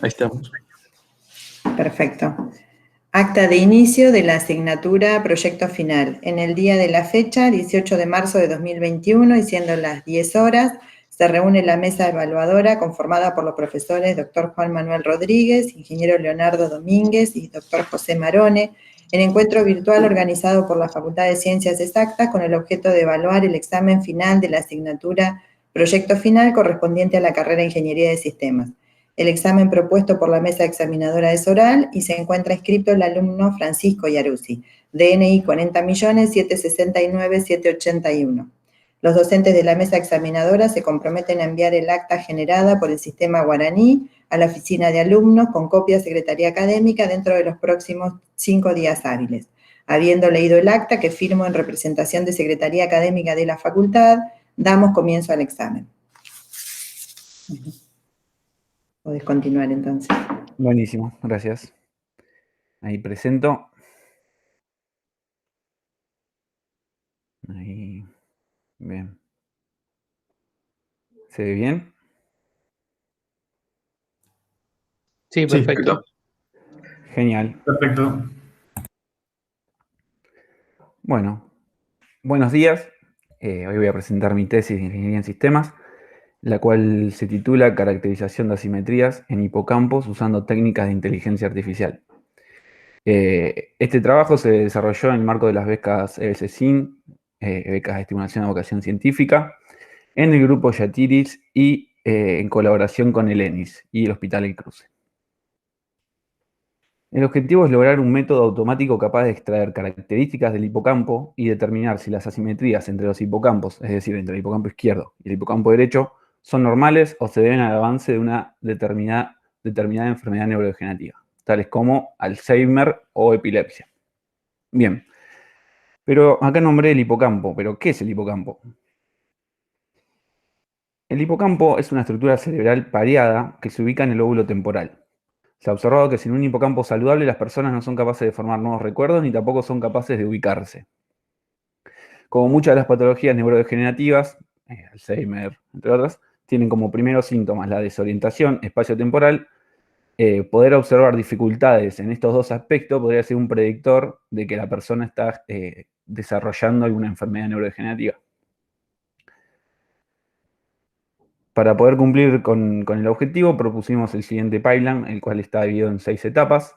Ahí estamos. Perfecto. Acta de inicio de la asignatura Proyecto Final. En el día de la fecha, 18 de marzo de 2021, y siendo las 10 horas, se reúne la mesa evaluadora conformada por los profesores Dr. Juan Manuel Rodríguez, ingeniero Leonardo Domínguez y Dr. José Marone, en encuentro virtual organizado por la Facultad de Ciencias Exactas con el objeto de evaluar el examen final de la asignatura Proyecto Final correspondiente a la carrera Ingeniería de Sistemas. El examen propuesto por la mesa examinadora es oral y se encuentra inscrito el alumno Francisco Yaruzzi, DNI 40.769.781. Los docentes de la mesa examinadora se comprometen a enviar el acta generada por el sistema guaraní a la oficina de alumnos con copia a Secretaría Académica dentro de los próximos 5 días hábiles. Habiendo leído el acta que firmo en representación de Secretaría Académica de la Facultad, damos comienzo al examen. Podés continuar entonces. Buenísimo, gracias. Ahí presento. Ahí. Bien. ¿Se ve bien? Sí, perfecto. Genial. Perfecto. Bueno, buenos días. Hoy voy a presentar mi tesis de Ingeniería en Sistemas, la cual se titula Caracterización de asimetrías en hipocampos usando técnicas de inteligencia artificial. Este trabajo se desarrolló en el marco de las becas EBC-SIN, becas de estimulación de vocación científica, en el grupo Yatiris y en colaboración con el ENIS y el Hospital El Cruce. El objetivo es lograr un método automático capaz de extraer características del hipocampo y determinar si las asimetrías entre los hipocampos, es decir, entre el hipocampo izquierdo y el hipocampo derecho, son normales o se deben al avance de una determinada enfermedad neurodegenerativa, tales como Alzheimer o epilepsia. Bien, pero acá nombré el hipocampo, pero ¿qué es el hipocampo? El hipocampo es una estructura cerebral pareada que se ubica en el lóbulo temporal. Se ha observado que sin un hipocampo saludable las personas no son capaces de formar nuevos recuerdos ni tampoco son capaces de ubicarse. Como muchas de las patologías neurodegenerativas, Alzheimer, entre otras, tienen como primeros síntomas la desorientación espaciotemporal. Poder observar dificultades en estos dos aspectos podría ser un predictor de que la persona está desarrollando alguna enfermedad neurodegenerativa. Para poder cumplir con el objetivo, propusimos el siguiente pipeline, el cual está dividido en 6 etapas,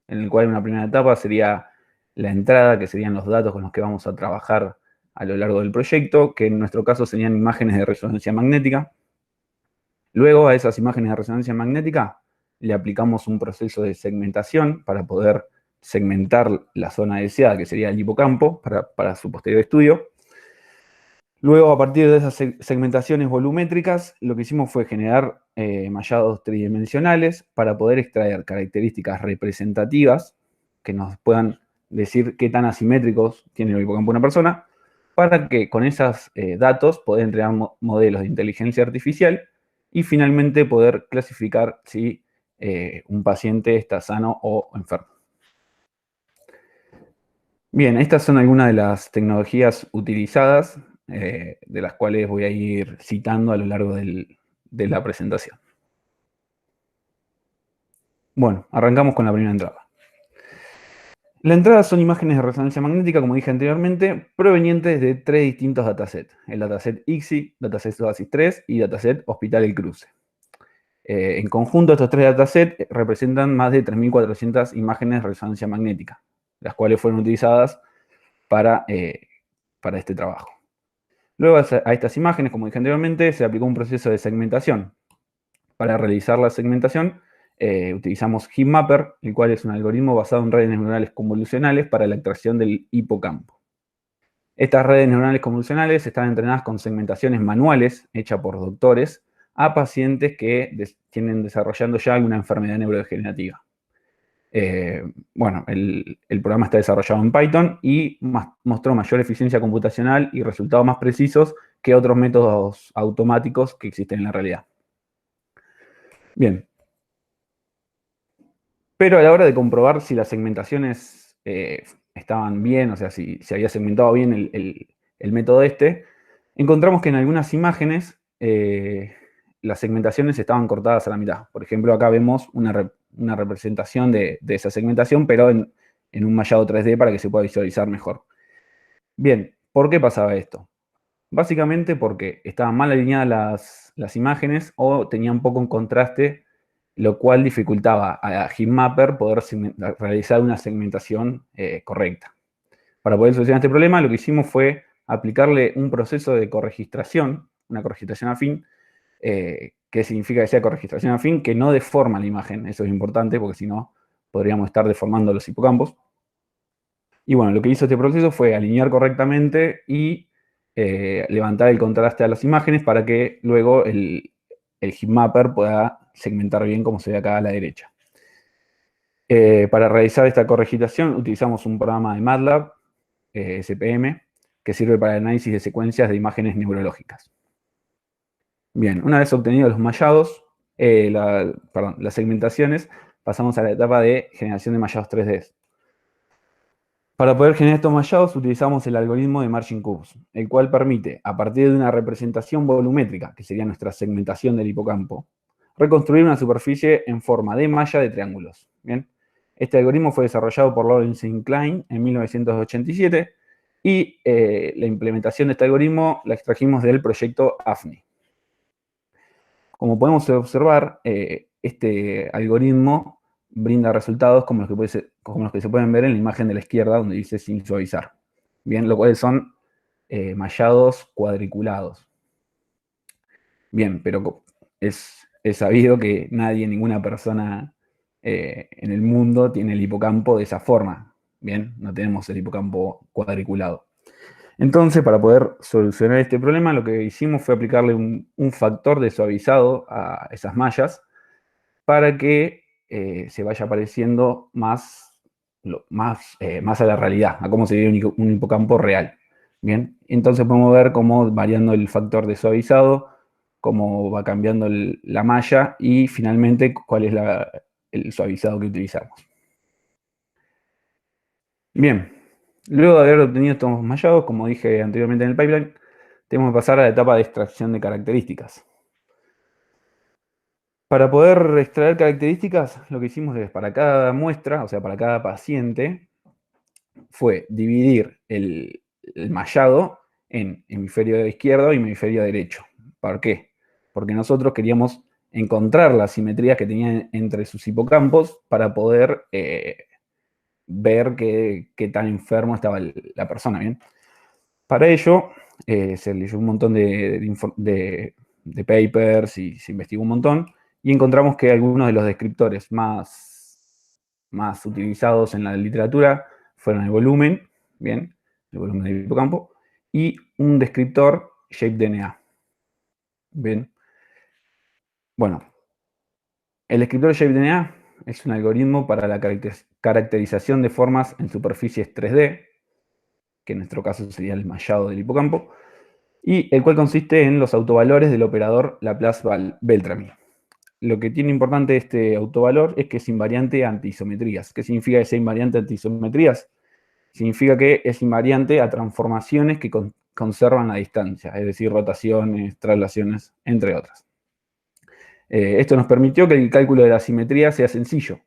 en el cual una primera etapa sería la entrada, que serían los datos con los que vamos a trabajar a lo largo del proyecto, que en nuestro caso serían imágenes de resonancia magnética. Luego a esas imágenes de resonancia magnética le aplicamos un proceso de segmentación para poder segmentar la zona deseada, que sería el hipocampo, para su posterior estudio. Luego, a partir de esas segmentaciones volumétricas, lo que hicimos fue generar mallados tridimensionales para poder extraer características representativas que nos puedan decir qué tan asimétricos tiene el hipocampo de una persona, para que con esos datos poder entregar modelos de inteligencia artificial y finalmente poder clasificar si un paciente está sano o enfermo. Bien, estas son algunas de las tecnologías utilizadas, de las cuales voy a ir citando a lo largo de la presentación. Bueno, arrancamos con la primera entrada. La entrada son imágenes de resonancia magnética, como dije anteriormente, provenientes de 3 distintos datasets. El dataset ICSI, dataset OASIS 3 y dataset Hospital El Cruce. En conjunto, estos 3 datasets representan más de 3.400 imágenes de resonancia magnética, las cuales fueron utilizadas para este trabajo. Luego a estas imágenes, como dije anteriormente, se aplicó un proceso de segmentación. Para realizar la segmentación utilizamos HipMapper, el cual es un algoritmo basado en redes neuronales convolucionales para la extracción del hipocampo. Estas redes neuronales convolucionales están entrenadas con segmentaciones manuales hechas por doctores a pacientes que tienen desarrollando ya alguna enfermedad neurodegenerativa. Bueno, el programa está desarrollado en Python y mostró mayor eficiencia computacional y resultados más precisos que otros métodos automáticos que existen en la realidad. Bien. Pero a la hora de comprobar si las segmentaciones estaban bien, o sea, si había segmentado bien el método encontramos que en algunas imágenes las segmentaciones estaban cortadas a la mitad. Por ejemplo, acá vemos una representación de esa segmentación, pero en un mallado 3D para que se pueda visualizar mejor. Bien, ¿por qué pasaba esto? Básicamente porque estaban mal alineadas las imágenes o tenían poco en contraste, lo cual dificultaba a HeapMapper poder realizar una segmentación correcta. Para poder solucionar este problema, lo que hicimos fue aplicarle un proceso de corregistración, una corregistración afín, que significa que sea corregistración afín, que no deforma la imagen. Eso es importante porque si no, podríamos estar deformando los hipocampos. Y bueno, lo que hizo este proceso fue alinear correctamente y levantar el contraste a las imágenes para que luego el HeapMapper pueda segmentar bien como se ve acá a la derecha. Para realizar esta corregistración utilizamos un programa de MATLAB, SPM, que sirve para el análisis de secuencias de imágenes neurológicas. Bien, una vez obtenidos los mallados, las segmentaciones, pasamos a la etapa de generación de mallados 3D. Para poder generar estos mallados utilizamos el algoritmo de Marching Cubes, el cual permite, a partir de una representación volumétrica, que sería nuestra segmentación del hipocampo, reconstruir una superficie en forma de malla de triángulos. Bien, este algoritmo fue desarrollado por Lawrence y Klein en 1987 y la implementación de este algoritmo la extrajimos del proyecto AFNI. Como podemos observar, este algoritmo brinda resultados como los que se pueden ver en la imagen de la izquierda, donde dice sin suavizar. Bien, lo cual son mallados cuadriculados. Bien, pero es sabido que nadie, ninguna persona en el mundo tiene el hipocampo de esa forma. Bien, no tenemos el hipocampo cuadriculado. Entonces, para poder solucionar este problema, lo que hicimos fue aplicarle un factor de suavizado a esas mallas para que se vaya pareciendo más a la realidad, a cómo sería un hipocampo real. Bien, entonces podemos ver cómo variando el factor de suavizado, cómo va cambiando la malla y finalmente cuál es el suavizado que utilizamos. Bien, luego de haber obtenido estos mallados, como dije anteriormente en el pipeline, tenemos que pasar a la etapa de extracción de características. Para poder extraer características, lo que hicimos es para cada muestra, o sea, para cada paciente, fue dividir el mallado en hemisferio izquierdo y hemisferio derecho. ¿Por qué? Porque nosotros queríamos encontrar las simetrías que tenían entre sus hipocampos para poder ver qué tan enfermo estaba la persona, ¿bien? Para ello, se leyó un montón de papers y se investigó un montón, y encontramos que algunos de los descriptores más utilizados en la literatura fueron el volumen, ¿bien? El volumen del hipocampo, y un descriptor ShapeDNA. Bien. Bueno, el descriptor ShapeDNA es un algoritmo para la caracterización de formas en superficies 3D, que en nuestro caso sería el mallado del hipocampo, y el cual consiste en los autovalores del operador Laplace-Beltrami. Lo que tiene importante este autovalor es que es invariante a antiisometrías. ¿Qué significa que sea invariante a antiisometrías? Significa que es invariante a transformaciones que conservan la distancia, es decir, rotaciones, traslaciones, entre otras. Esto nos permitió que el cálculo de la simetría sea sencillo,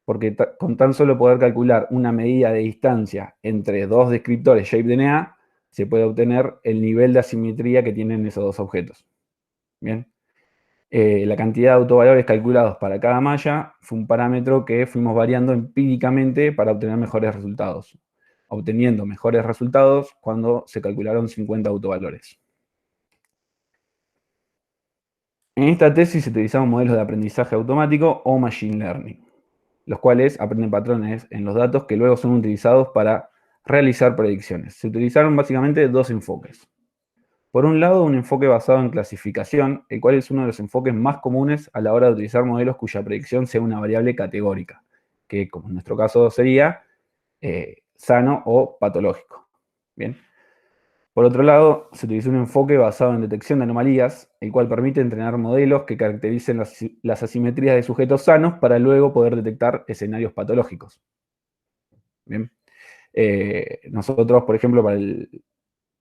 porque con tan solo poder calcular una medida de distancia entre dos descriptores ShapeDNA, se puede obtener el nivel de asimetría que tienen esos dos objetos. Bien. La cantidad de autovalores calculados para cada malla fue un parámetro que fuimos variando empíricamente para obtener mejores resultados, obteniendo mejores resultados cuando se calcularon 50 autovalores. En esta tesis se utilizaron modelos de aprendizaje automático o machine learning, los cuales aprenden patrones en los datos que luego son utilizados para realizar predicciones. Se utilizaron básicamente dos enfoques. Por un lado, un enfoque basado en clasificación, el cual es uno de los enfoques más comunes a la hora de utilizar modelos cuya predicción sea una variable categórica, que como en nuestro caso sería sano o patológico. Bien. Por otro lado, se utiliza un enfoque basado en detección de anomalías, el cual permite entrenar modelos que caractericen las asimetrías de sujetos sanos para luego poder detectar escenarios patológicos. Bien. Nosotros, por ejemplo,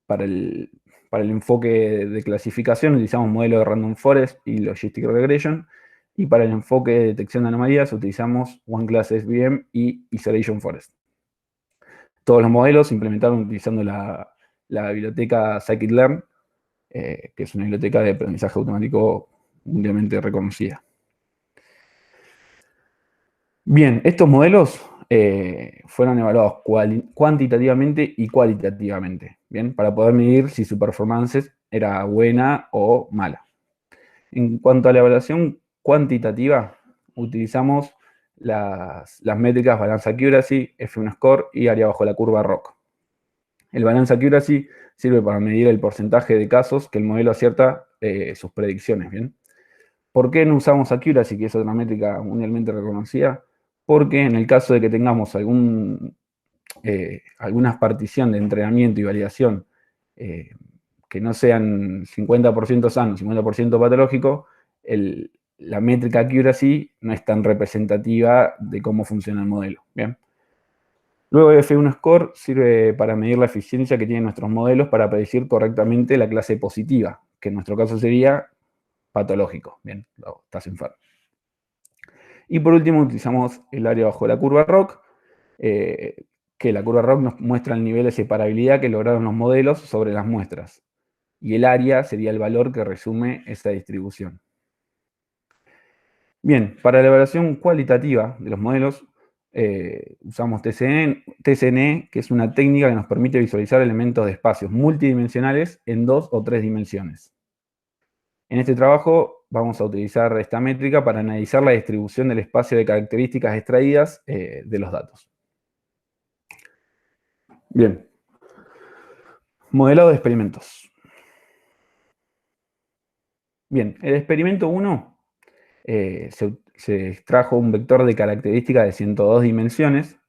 para Para el enfoque de clasificación utilizamos modelo de Random Forest y Logistic Regression. Y para el enfoque de detección de anomalías utilizamos OneClass SVM y Isolation Forest. Todos los modelos se implementaron utilizando la biblioteca Scikit-learn, que es una biblioteca de aprendizaje automático mundialmente reconocida. Bien, estos modelos fueron evaluados cuantitativamente y cualitativamente, ¿bien? Para poder medir si su performance era buena o mala. En cuanto a la evaluación cuantitativa, utilizamos las métricas Balance Accuracy, F1 Score y área bajo la curva ROC. El Balance Accuracy sirve para medir el porcentaje de casos que el modelo acierta sus predicciones, ¿bien? ¿Por qué no usamos Accuracy, que es otra métrica mundialmente reconocida? Porque en el caso de que tengamos alguna partición de entrenamiento y validación que no sean 50% sano, 50% patológico, la métrica Accuracy no es tan representativa de cómo funciona el modelo. ¿Bien? Luego F1 Score sirve para medir la eficiencia que tienen nuestros modelos para predecir correctamente la clase positiva, que en nuestro caso sería patológico. Bien, estás enfermo. Y por último utilizamos el área bajo la curva ROC, que la curva ROC nos muestra el nivel de separabilidad que lograron los modelos sobre las muestras. Y el área sería el valor que resume esa distribución. Bien, para la evaluación cualitativa de los modelos, usamos TCNE, que es una técnica que nos permite visualizar elementos de espacios multidimensionales en 2 o 3 dimensiones. En este trabajo vamos a utilizar esta métrica para analizar la distribución del espacio de características extraídas de los datos. Bien. Modelado de experimentos. Bien, el experimento 1 se extrajo un vector de características de 102 dimensiones,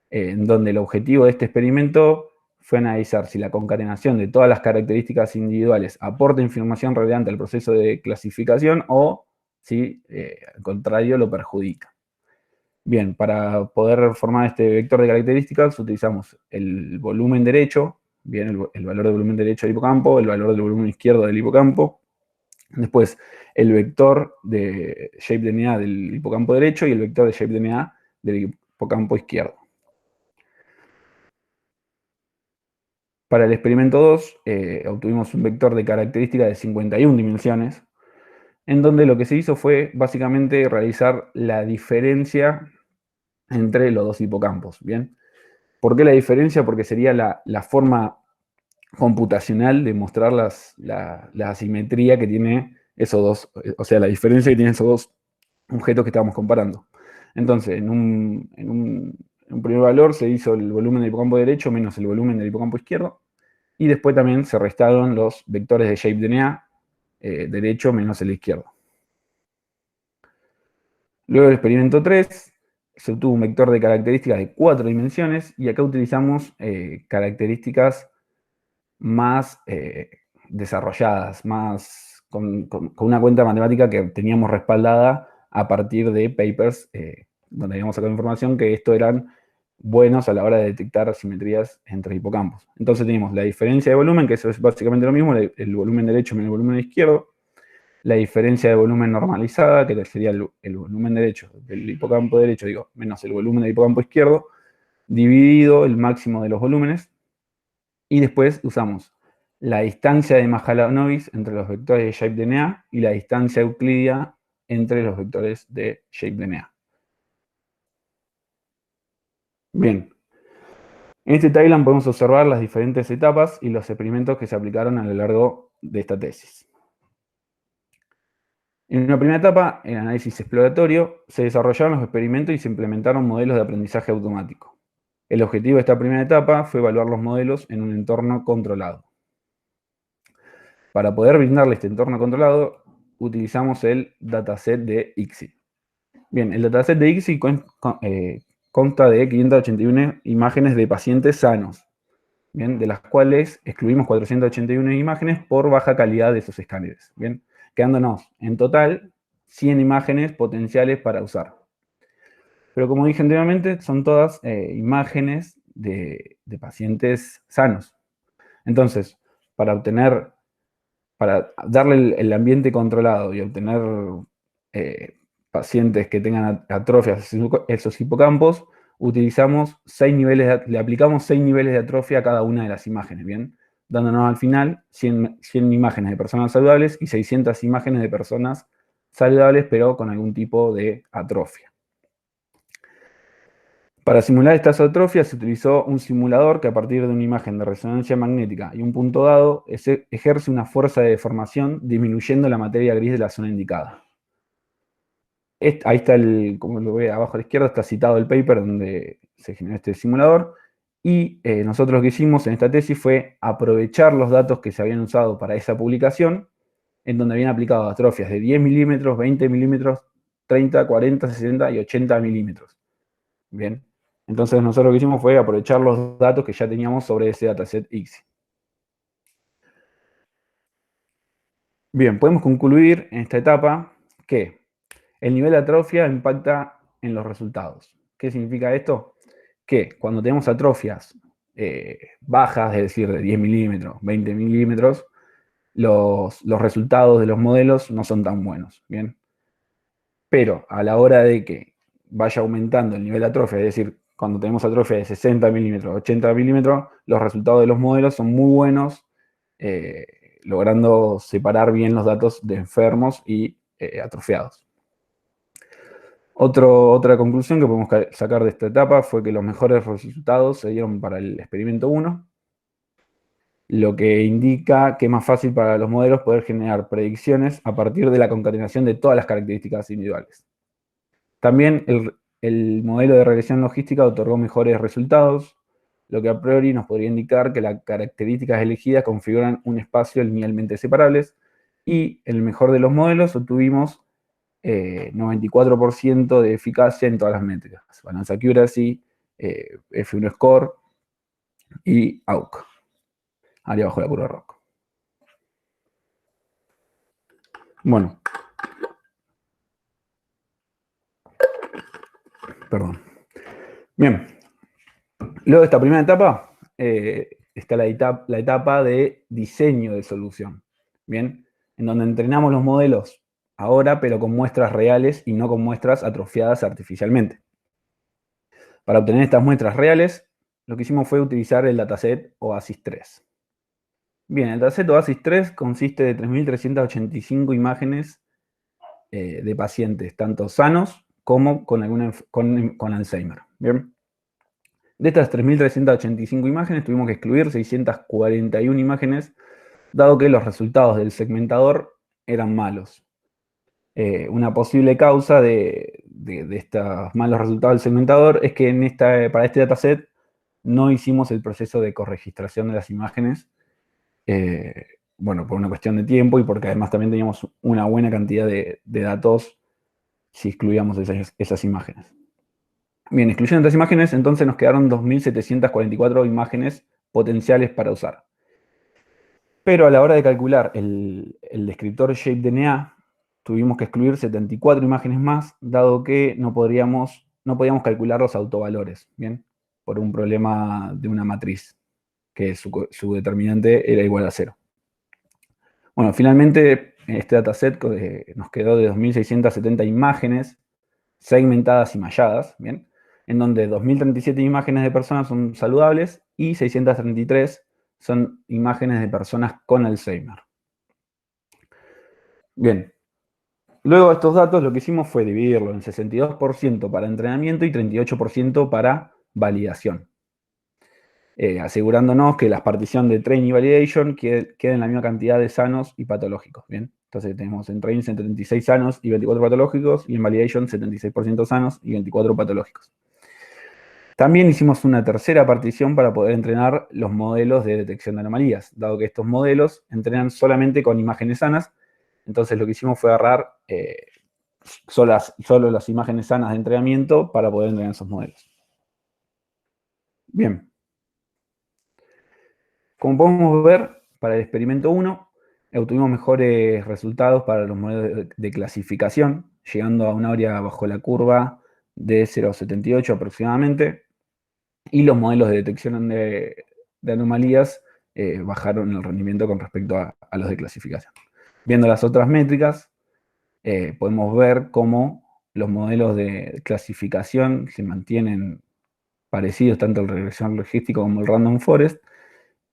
en donde el objetivo de este experimento fue analizar si la concatenación de todas las características individuales aporta información relevante al proceso de clasificación o si, al contrario, lo perjudica. Bien, para poder formar este vector de características utilizamos el volumen derecho, bien, el valor del volumen derecho del hipocampo, el valor del volumen izquierdo del hipocampo, después el vector de ShapeDNA del hipocampo derecho y el vector de ShapeDNA del hipocampo izquierdo. Para el experimento 2 obtuvimos un vector de características de 51 dimensiones, en donde lo que se hizo fue básicamente realizar la diferencia entre los dos hipocampos, ¿bien? ¿Por qué la diferencia? Porque sería la forma computacional de mostrar la asimetría que tiene esos dos, o sea, la diferencia que tienen esos dos objetos que estábamos comparando. Entonces, en un primer valor se hizo el volumen del hipocampo derecho menos el volumen del hipocampo izquierdo, y después también se restaron los vectores de ShapeDNA derecho menos el izquierdo. Luego del experimento 3 se obtuvo un vector de características de 4 dimensiones, y acá utilizamos características más desarrolladas, más con una cuenta matemática que teníamos respaldada a partir de papers donde habíamos sacado información que esto eran buenos a la hora de detectar asimetrías entre hipocampos. Entonces tenemos la diferencia de volumen, que eso es básicamente lo mismo, el volumen derecho menos el volumen izquierdo, la diferencia de volumen normalizada, que sería el volumen derecho del hipocampo derecho, menos el volumen del hipocampo izquierdo, dividido el máximo de los volúmenes, y después usamos la distancia de Mahalanobis entre los vectores de ShapeDNA y la distancia euclidia entre los vectores de ShapeDNA. Bien. En este timeline podemos observar las diferentes etapas y los experimentos que se aplicaron a lo largo de esta tesis. En una primera etapa, el análisis exploratorio, se desarrollaron los experimentos y se implementaron modelos de aprendizaje automático. El objetivo de esta primera etapa fue evaluar los modelos en un entorno controlado. Para poder brindarle este entorno controlado, utilizamos el dataset de ICSI. Bien, el dataset de ICSI consta de 581 imágenes de pacientes sanos, bien, de las cuales excluimos 481 imágenes por baja calidad de esos escáneres, bien, quedándonos en total 100 imágenes potenciales para usar. Pero como dije anteriormente, son todas imágenes de pacientes sanos. Entonces, para darle el ambiente controlado y obtener pacientes que tengan atrofias en esos hipocampos, utilizamos le aplicamos 6 niveles de atrofia a cada una de las imágenes, ¿bien? Dándonos al final 100 imágenes de personas saludables y 600 imágenes de personas saludables, pero con algún tipo de atrofia. Para simular estas atrofias se utilizó un simulador que a partir de una imagen de resonancia magnética y un punto dado ejerce una fuerza de deformación disminuyendo la materia gris de la zona indicada. Ahí está, como lo ve abajo a la izquierda, está citado el paper donde se generó este simulador. Y nosotros lo que hicimos en esta tesis fue aprovechar los datos que se habían usado para esa publicación, en donde habían aplicado atrofias de 10 milímetros, 20 milímetros, 30, 40, 60 y 80 milímetros. Bien. Entonces nosotros lo que hicimos fue aprovechar los datos que ya teníamos sobre ese dataset ICSI. Bien, podemos concluir en esta etapa que el nivel de atrofia impacta en los resultados. ¿Qué significa esto? Que cuando tenemos atrofias bajas, es decir, de 10 milímetros, 20 milímetros, los resultados de los modelos no son tan buenos, ¿bien? Pero a la hora de que vaya aumentando el nivel de atrofia, es decir, cuando tenemos atrofia de 60 milímetros, 80 milímetros, los resultados de los modelos son muy buenos, logrando separar bien los datos de enfermos y atrofiados. Otra conclusión que podemos sacar de esta etapa fue que los mejores resultados se dieron para el experimento 1, lo que indica que es más fácil para los modelos poder generar predicciones a partir de la concatenación de todas las características individuales. También el modelo de regresión logística otorgó mejores resultados, lo que a priori nos podría indicar que las características elegidas configuran un espacio linealmente separables, y el mejor de los modelos obtuvimos 94% de eficacia en todas las métricas: Balance Accuracy, F1 Score y AUC, área bajo la curva de ROC. Bueno. Perdón. Bien. Luego de esta primera etapa, está la etapa de diseño de solución. Bien. En donde entrenamos los modelos ahora, pero con muestras reales y no con muestras atrofiadas artificialmente. Para obtener estas muestras reales, lo que hicimos fue utilizar el dataset OASIS 3. Bien, el dataset OASIS 3 consiste de 3.385 imágenes de pacientes, tanto sanos como con Alzheimer. Bien. De estas 3.385 imágenes tuvimos que excluir 641 imágenes, dado que los resultados del segmentador eran malos. Una posible causa de estos malos resultados del segmentador es que para este dataset no hicimos el proceso de corregistración de las imágenes, bueno, por una cuestión de tiempo y porque además también teníamos una buena cantidad de datos si excluíamos esas imágenes. Bien, excluyendo estas imágenes, entonces nos quedaron 2.744 imágenes potenciales para usar. Pero a la hora de calcular el descriptor ShapeDNA, tuvimos que excluir 74 imágenes más, dado que no podíamos calcular los autovalores, ¿bien? Por un problema de una matriz, que su determinante era igual a 0. Bueno, finalmente este dataset nos quedó de 2.670 imágenes segmentadas y malladas, ¿bien? En donde 2.037 imágenes de personas son saludables y 633 son imágenes de personas con Alzheimer. Bien. Luego de estos datos, lo que hicimos fue dividirlo en 62% para entrenamiento y 38% para validación. Asegurándonos que la partición de training y validation quede en la misma cantidad de sanos y patológicos. ¿Bien? Entonces tenemos en training 76 sanos y 24 patológicos, y en validation 76% sanos y 24 patológicos. También hicimos una tercera partición para poder entrenar los modelos de detección de anomalías, dado que estos modelos entrenan solamente con imágenes sanas. Entonces lo que hicimos fue agarrar solo las imágenes sanas de entrenamiento para poder entrenar esos modelos. Bien. Como podemos ver, para el experimento 1, obtuvimos mejores resultados para los modelos de clasificación, llegando a una área bajo la curva de 0,78 aproximadamente, y los modelos de detección de anomalías bajaron el rendimiento con respecto a los de clasificación. Viendo las otras métricas, podemos ver cómo los modelos de clasificación se mantienen parecidos, tanto el regresion logístico como el random forest,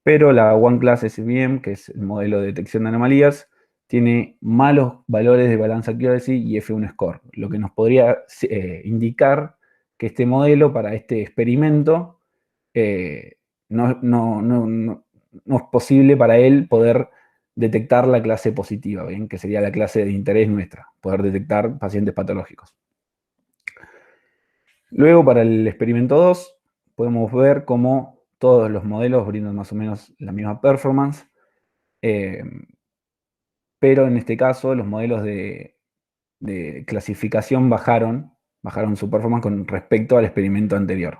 pero la One Class SVM, que es el modelo de detección de anomalías, tiene malos valores de balance accuracy y F1 score, lo que nos podría indicar que este modelo para este experimento no es posible para él poder detectar la clase positiva, ¿bien? Que sería la clase de interés nuestra, poder detectar pacientes patológicos. Luego, para el experimento 2, podemos ver cómo todos los modelos brindan más o menos la misma performance, pero en este caso los modelos de clasificación bajaron su performance con respecto al experimento anterior.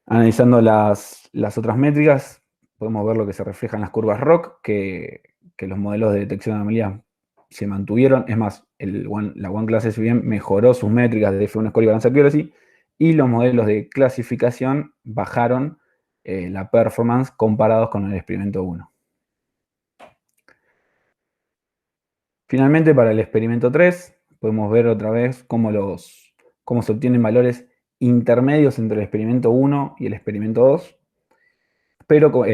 Analizando las otras métricas, podemos ver lo que se refleja en las curvas ROC, que los modelos de detección de anomalías se mantuvieron. Es más, la One Class SVM mejoró sus métricas de F1 Score y Balance Accuracy, y los modelos de clasificación bajaron la performance comparados con el experimento 1. Finalmente, para el experimento 3, podemos ver otra vez cómo se obtienen valores intermedios entre el experimento 1 y el experimento 2, pero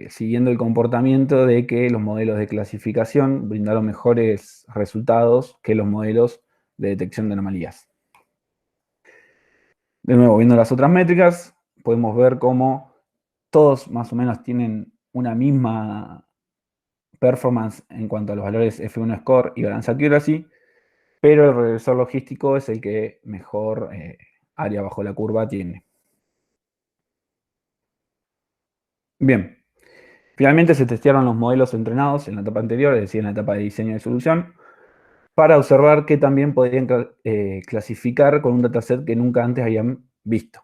siguiendo el comportamiento de que los modelos de clasificación brindaron mejores resultados que los modelos de detección de anomalías. De nuevo, viendo las otras métricas, podemos ver cómo todos más o menos tienen una misma performance en cuanto a los valores F1 Score y Balance Accuracy, pero el regresor logístico es el que mejor área bajo la curva tiene. Bien, finalmente se testearon los modelos entrenados en la etapa anterior, es decir, en la etapa de diseño de solución, para observar que también podían clasificar con un dataset que nunca antes habían visto.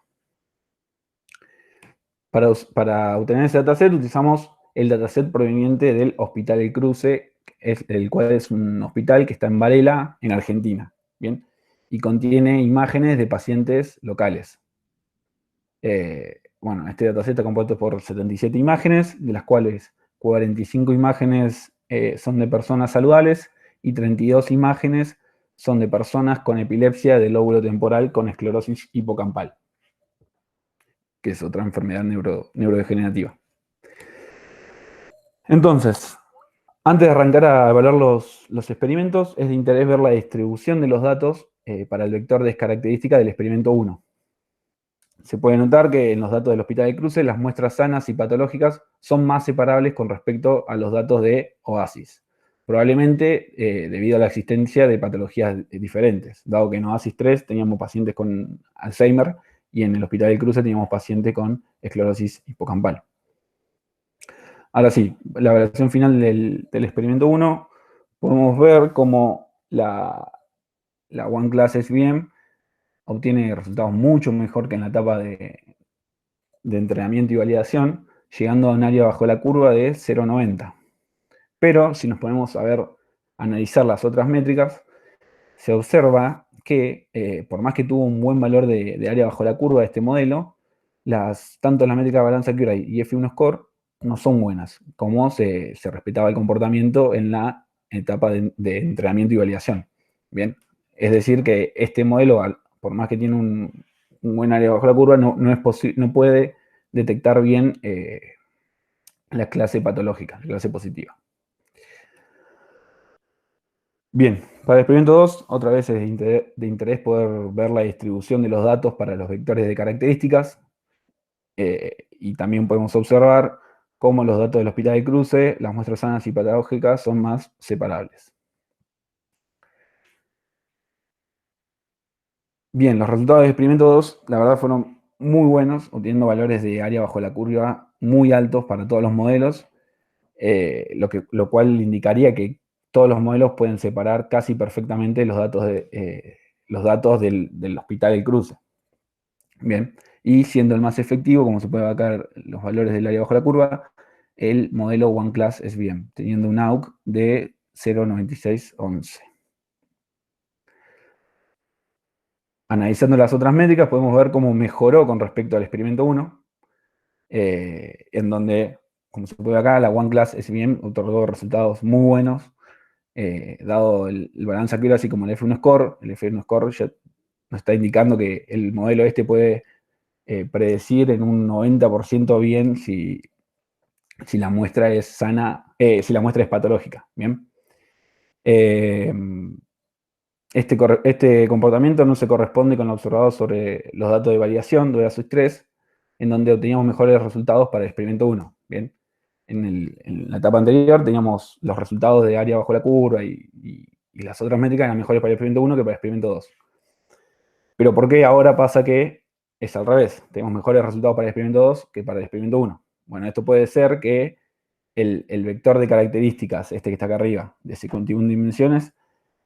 Para obtener ese dataset utilizamos el dataset proveniente del Hospital El Cruce, el cual es un hospital que está en Varela, en Argentina, ¿bien? Y contiene imágenes de pacientes locales. Bueno, este dataset está compuesto por 77 imágenes, de las cuales 45 imágenes son de personas saludables y 32 imágenes son de personas con epilepsia del lóbulo temporal con esclerosis hipocampal, que es otra enfermedad neurodegenerativa. Entonces, antes de arrancar a evaluar los experimentos, es de interés ver la distribución de los datos para el vector de característica del experimento 1. Se puede notar que en los datos del Hospital del Cruce las muestras sanas y patológicas son más separables con respecto a los datos de OASIS. Probablemente debido a la existencia de patologías diferentes, dado que en OASIS 3 teníamos pacientes con Alzheimer y en el Hospital del Cruce teníamos pacientes con esclerosis hipocampal. Ahora sí, la evaluación final del experimento 1, podemos ver cómo la One Class SVM obtiene resultados mucho mejor que en la etapa de entrenamiento y validación, llegando a un área bajo la curva de 0,90. Pero si nos ponemos a analizar las otras métricas, se observa que por más que tuvo un buen valor de área bajo la curva de este modelo, tanto la métrica de Balance Accuracy y F1 Score no son buenas, como se respetaba el comportamiento en la etapa de entrenamiento y validación. Bien, es decir que este modelo, por más que tiene un buen área bajo la curva, no puede detectar bien la clase patológica, la clase positiva. Bien, para el experimento 2, otra vez es de interés poder ver la distribución de los datos para los vectores de características, y también podemos observar cómo los datos del Hospital del Cruce, las muestras sanas y patológicas son más separables. Bien, los resultados del experimento 2, la verdad, fueron muy buenos, obteniendo valores de área bajo la curva muy altos para todos los modelos, lo cual indicaría que todos los modelos pueden separar casi perfectamente los datos, del Hospital del Cruce. Bien, y siendo el más efectivo, como se puede ver los valores del área bajo la curva, el modelo One Class SVM, teniendo un AUC de 0,9611. Analizando las otras métricas, podemos ver cómo mejoró con respecto al experimento 1. en donde, como se puede ver acá, la OneClass SVM otorgó resultados muy buenos, dado el balance accuracy como el F1 score. El F1 score ya nos está indicando que el modelo este puede predecir en un 90% bien si la muestra es sana, si la muestra es patológica. Bien. Este comportamiento no se corresponde con lo observado sobre los datos de variación de ASUS3, en donde obteníamos mejores resultados para el experimento 1. Bien. En la etapa anterior teníamos los resultados de área bajo la curva y las otras métricas eran mejores para el experimento 1 que para el experimento 2. Pero ¿por qué ahora pasa que es al revés? Tenemos mejores resultados para el experimento 2 que para el experimento 1. Bueno, esto puede ser que el vector de características, este que está acá arriba, de 51 dimensiones,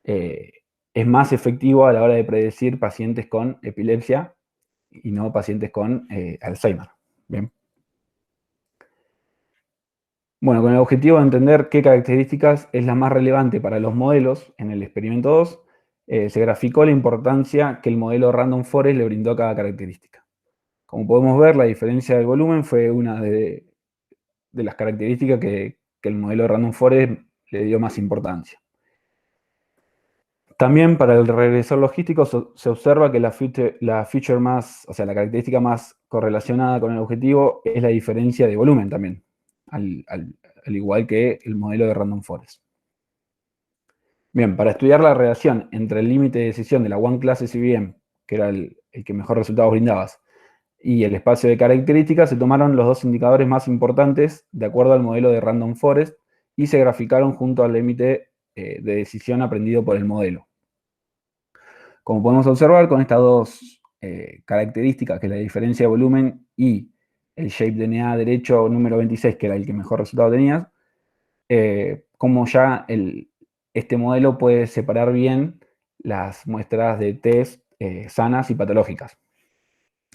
es más efectivo a la hora de predecir pacientes con epilepsia y no pacientes con Alzheimer. Bien. Bueno, con el objetivo de entender qué características es la más relevante para los modelos, en el experimento 2, se graficó la importancia que el modelo Random Forest le brindó a cada característica. Como podemos ver, la diferencia del volumen fue una de las características que el modelo Random Forest le dio más importancia. También para el regresor logístico se observa que la característica más correlacionada con el objetivo es la diferencia de volumen también, al igual que el modelo de Random Forest. Bien, para estudiar la relación entre el límite de decisión de la OneClass SVM, que era el que mejor resultados brindaba, y el espacio de características, se tomaron los dos indicadores más importantes de acuerdo al modelo de Random Forest y se graficaron junto al límite de decisión aprendido por el modelo. Como podemos observar, con estas dos características, que es la diferencia de volumen y el ShapeDNA derecho número 26, que era el que mejor resultado tenía, como ya este modelo puede separar bien las muestras de test sanas y patológicas.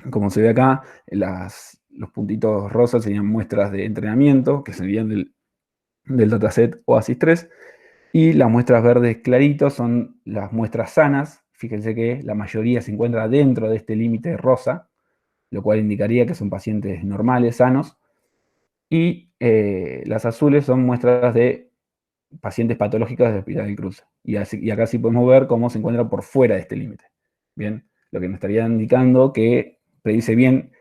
Como se ve acá, los puntitos rosas serían muestras de entrenamiento, que serían del dataset OASIS 3, y las muestras verdes claritos son las muestras sanas. Fíjense que la mayoría se encuentra dentro de este límite rosa, lo cual indicaría que son pacientes normales, sanos, y las azules son muestras de pacientes patológicos de Hospital del Cruce. Y acá sí podemos ver cómo se encuentra por fuera de este límite. Bien, lo que nos estaría indicando que predice bien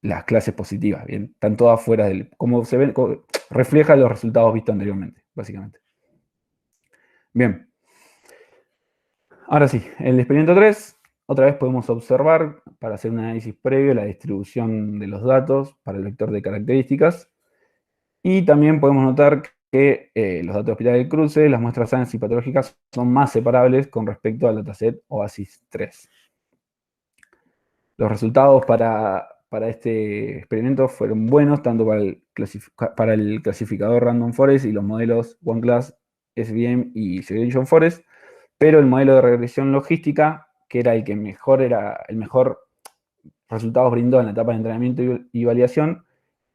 las clases positivas. Bien, están todas fuera del... Como se ven, refleja los resultados vistos anteriormente, básicamente. Bien. Ahora sí, el experimento 3, otra vez podemos observar, para hacer un análisis previo, la distribución de los datos para el vector de características. Y también podemos notar que los datos de Hospital del Cruce, las muestras sanas y patológicas, son más separables con respecto al dataset OASIS 3. Los resultados para este experimento fueron buenos, tanto para el clasificador Random Forest y los modelos OneClass, SVM y Segregation Forest, pero el modelo de regresión logística, que era el mejor resultados brindó en la etapa de entrenamiento y validación,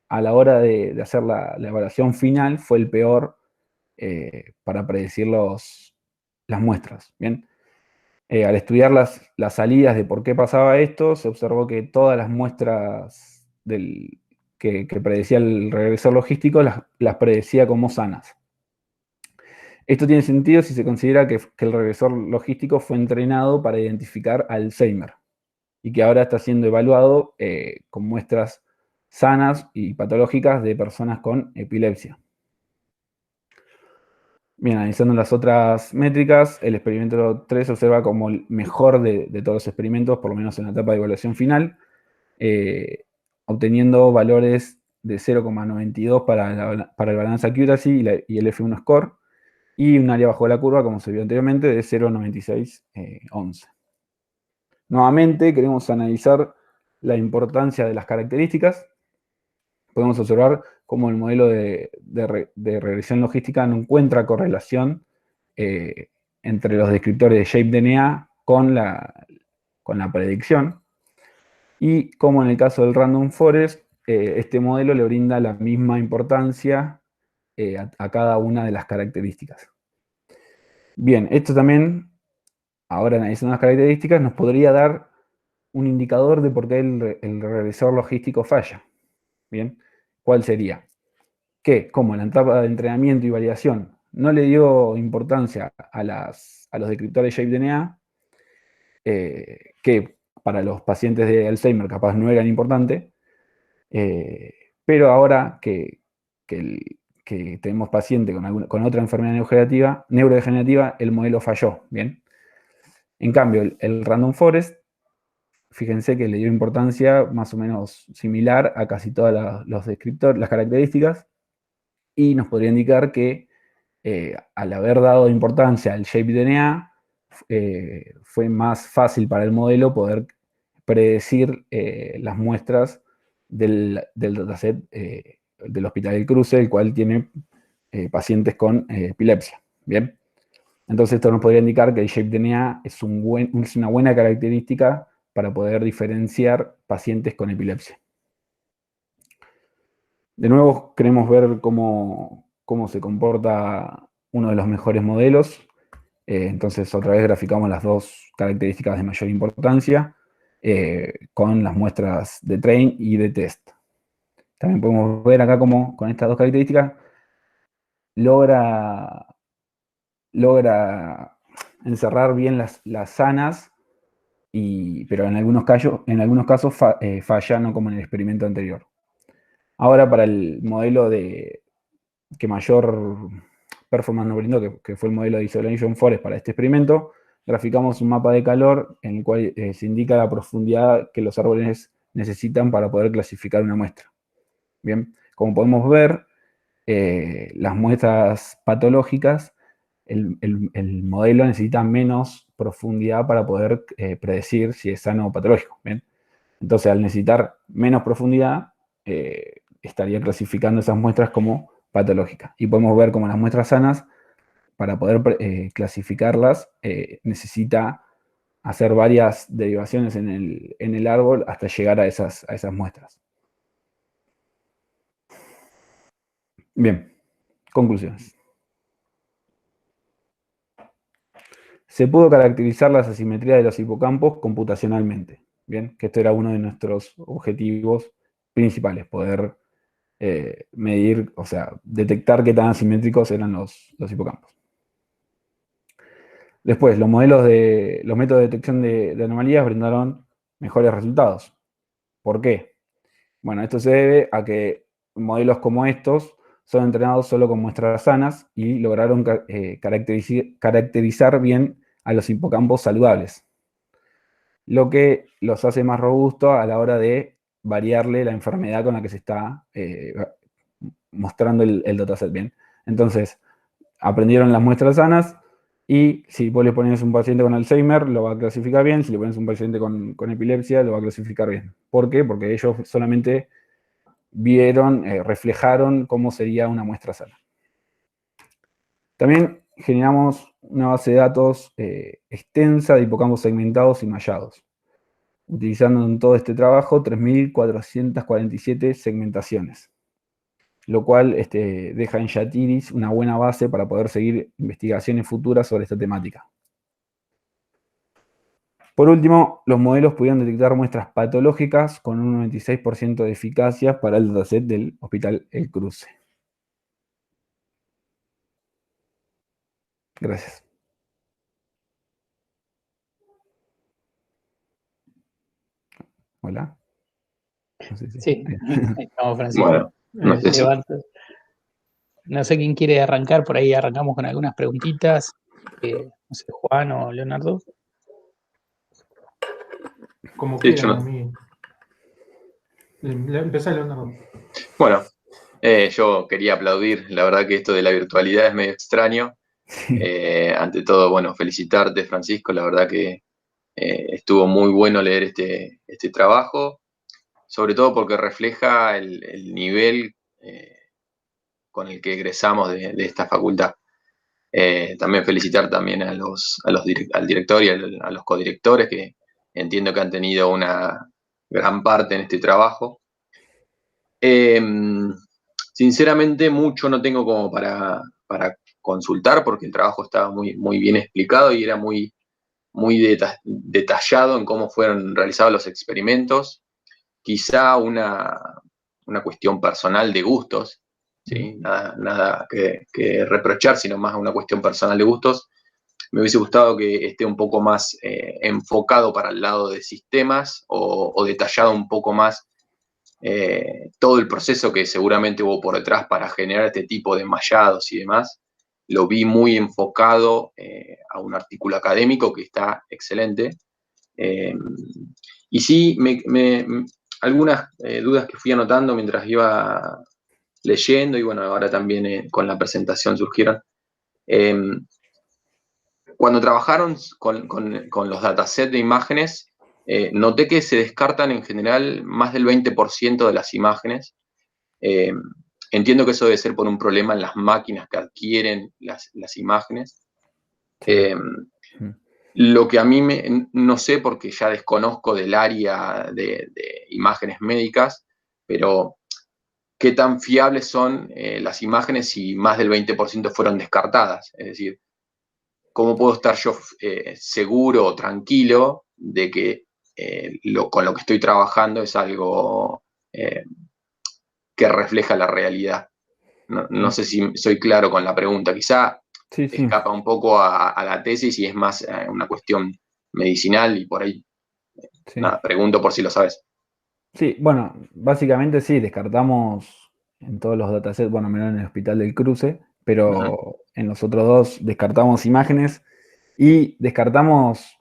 a la hora de hacer la evaluación final, fue el peor para predecir las muestras. Bien. Al estudiar las salidas de por qué pasaba esto, se observó que todas las muestras que predecía el regresor logístico las predecía como sanas. Esto tiene sentido si se considera que el regresor logístico fue entrenado para identificar Alzheimer y que ahora está siendo evaluado con muestras sanas y patológicas de personas con epilepsia. Bien, analizando las otras métricas, el experimento 3 se observa como el mejor de todos los experimentos, por lo menos en la etapa de evaluación final, obteniendo valores de 0,92 para el balance accuracy y el F1 score, y un área bajo la curva, como se vio anteriormente, de 0,9611. Nuevamente, queremos analizar la importancia de las características. Podemos observar cómo el modelo de regresión logística no encuentra correlación entre los descriptores de ShapeDNA con la predicción, y como en el caso del Random Forest, este modelo le brinda la misma importancia a cada una de las características. Bien, esto también, ahora analizando las características, nos podría dar un indicador de por qué el regresor logístico falla. ¿Bien? ¿Cuál sería? Que como en la etapa de entrenamiento y validación no le dio importancia a los descriptores ShapeDNA, que para los pacientes de Alzheimer capaz no eran importantes, pero ahora que tenemos paciente con otra enfermedad neurodegenerativa, el modelo falló, ¿bien? En cambio, el Random Forest, fíjense que le dio importancia más o menos similar a casi todas los descriptores, las características, y nos podría indicar que al haber dado importancia al ShapeDNA, fue más fácil para el modelo poder predecir las muestras del dataset del Hospital del Cruce, el cual tiene pacientes con epilepsia. ¿Bien? Entonces esto nos podría indicar que el ShapeDNA es una buena característica para poder diferenciar pacientes con epilepsia. De nuevo, queremos ver cómo se comporta uno de los mejores modelos. Entonces, otra vez graficamos las dos características de mayor importancia con las muestras de train y de test. También podemos ver acá cómo con estas dos características logra encerrar bien las sanas, pero en algunos casos falla, no como en el experimento anterior. Ahora, para el modelo que mayor performance nos brindó, que fue el modelo de Isolation Forest para este experimento, graficamos un mapa de calor en el cual se indica la profundidad que los árboles necesitan para poder clasificar una muestra. Bien, como podemos ver, las muestras patológicas, el modelo necesita menos profundidad para poder predecir si es sano o patológico. ¿Bien? Entonces, al necesitar menos profundidad, estaría clasificando esas muestras como patológicas. Y podemos ver como las muestras sanas, para poder clasificarlas, necesita hacer varias derivaciones en el árbol hasta llegar a esas muestras. Bien, conclusiones. Se pudo caracterizar las asimetrías de los hipocampos computacionalmente. Bien, que esto era uno de nuestros objetivos principales, poder medir, o sea, detectar qué tan asimétricos eran los hipocampos. Después, los métodos de detección de anomalías brindaron mejores resultados. ¿Por qué? Bueno, esto se debe a que modelos como estos son entrenados solo con muestras sanas y lograron caracterizar bien a los hipocampos saludables, lo que los hace más robustos a la hora de variarle la enfermedad con la que se está mostrando el dataset. Bien, entonces aprendieron las muestras sanas, y si vos le pones un paciente con Alzheimer, lo va a clasificar bien. Si le pones un paciente con epilepsia, lo va a clasificar bien. ¿Por qué? Porque ellos solamente vieron, reflejaron cómo sería una muestra sana. También generamos una base de datos extensa de hipocampos segmentados y mallados, utilizando en todo este trabajo 3.447 segmentaciones, lo cual deja en Yatiris una buena base para poder seguir investigaciones futuras sobre esta temática. Por último, los modelos pudieron detectar muestras patológicas con un 96% de eficacia para el dataset del Hospital El Cruce. Gracias. Hola. No sé si... Sí, ahí estamos, Francisco. Bueno, no sé si... No sé quién quiere arrancar, por ahí arrancamos con algunas preguntitas. No sé, Juan o Leonardo. Como Sí, quieran, a mí. Empezá, Leonardo. Bueno, yo quería aplaudir. La verdad que esto de la virtualidad es medio extraño. Ante todo, bueno, felicitarte, Francisco. La verdad que estuvo muy bueno leer este trabajo, sobre todo porque refleja el nivel con el que egresamos de esta facultad. También felicitar también al director y a los codirectores, que entiendo que han tenido una gran parte en este trabajo. Sinceramente, mucho no tengo como para consultar, porque el trabajo estaba muy, muy bien explicado y era muy, muy detallado en cómo fueron realizados los experimentos. Quizá una cuestión personal de gustos, ¿sí? Nada que reprochar, sino más una cuestión personal de gustos. Me hubiese gustado que esté un poco más enfocado para el lado de sistemas o detallado un poco más todo el proceso que seguramente hubo por detrás para generar este tipo de enmallados y demás. Lo vi muy enfocado a un artículo académico que está excelente. Y sí, algunas dudas que fui anotando mientras iba leyendo y bueno, ahora también con la presentación surgieron. Cuando trabajaron con los datasets de imágenes, noté que se descartan en general más del 20% de las imágenes. Entiendo que eso debe ser por un problema en las máquinas que adquieren las imágenes. Sí. Lo que a mí no sé porque ya desconozco del área de imágenes médicas, pero qué tan fiables son las imágenes si más del 20% fueron descartadas. Es decir, ¿cómo puedo estar yo seguro o tranquilo de que con lo que estoy trabajando es algo que refleja la realidad? No sé si soy claro con la pregunta. Quizá Sí, sí. escapa un poco a la tesis y es más una cuestión medicinal y por ahí, Sí. nada, pregunto por si lo sabes. Sí, bueno, básicamente sí, descartamos en todos los datasets, bueno, menos en el Hospital del Cruce, pero en los otros dos descartamos imágenes y descartamos,